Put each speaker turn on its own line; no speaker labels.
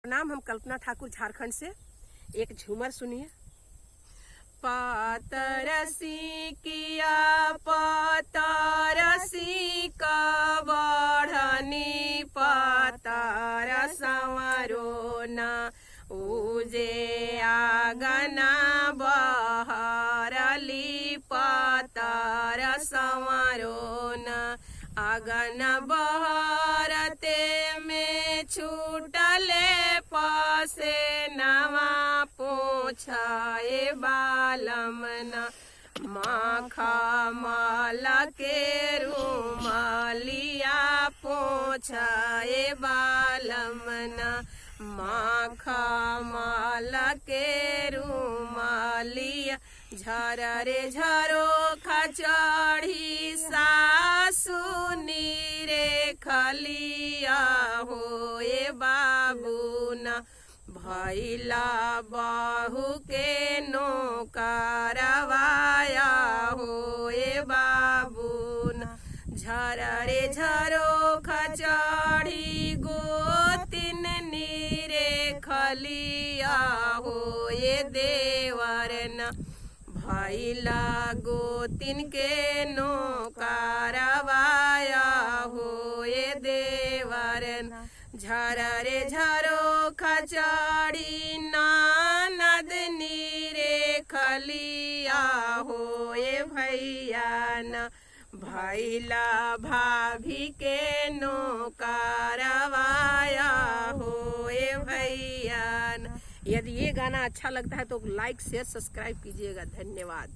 नाम हम कल्पना ठाकुर, झारखंड से। एक झूमर सुनिए। पातरसी किया पातरसी का बढ़नी पातर संवरो न उजे आगना बहरली पातर संवरो न आगन बहरते में छूटले पासे नवा पोछाए बालमना माखा माला के रूमालिया पोछाए बालमना माखा माला के रूमालिया झररे झरो खचड़ी सासु नीरे खलिया होए बाबूना भैला बहू के नौकरवाया होए बाबूना झररे झरो खचड़ी गोतिन नीरे खलिया होए देवरना भैला गोतिन के नौकरवाया होए देवरना झररे झरो खचड़ी ननद नीरे खलिया होए भैया न भैला भाभी के नौकरवाया होए भैया न। यदि ये गाना अच्छा लगता है तो लाइक शेयर सब्सक्राइब कीजिएगा। धन्यवाद।